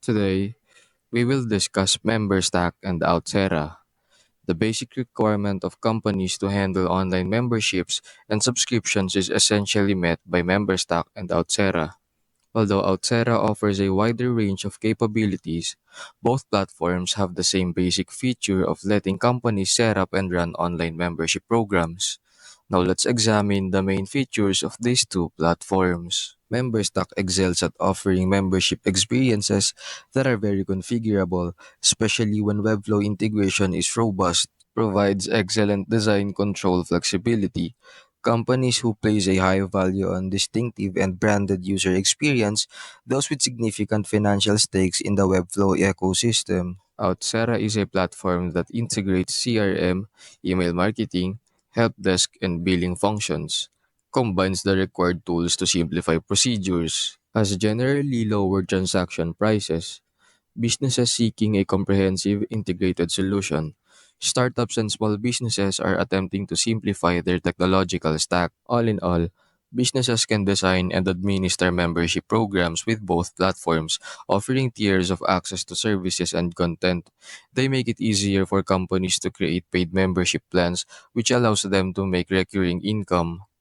Today, we will discuss MemberStack and Outsera. The basic requirement of companies to handle online memberships and subscriptions is essentially met by MemberStack and Outsera. Although Outsera offers a wider range of capabilities, both platforms have the same basic feature of letting companies set up and run online membership programs. Now let's examine the main features of these two platforms. MemberStack excels at offering membership experiences that are very configurable, especially when Webflow integration is robust, provides excellent design control flexibility. Companies who place a high value on distinctive and branded user experience, those with significant financial stakes in the Webflow ecosystem. Outsera is a platform that integrates CRM, email marketing, help desk, and billing functions, combines the required tools to simplify procedures, has generally lower transaction prices, businesses seeking a comprehensive integrated solution. Startups and small businesses are attempting to simplify their technological stack. All in all, businesses can design and administer membership programs with both platforms, offering tiers of access to services and content. They make it easier for companies to create paid membership plans, which allows them to make recurring income.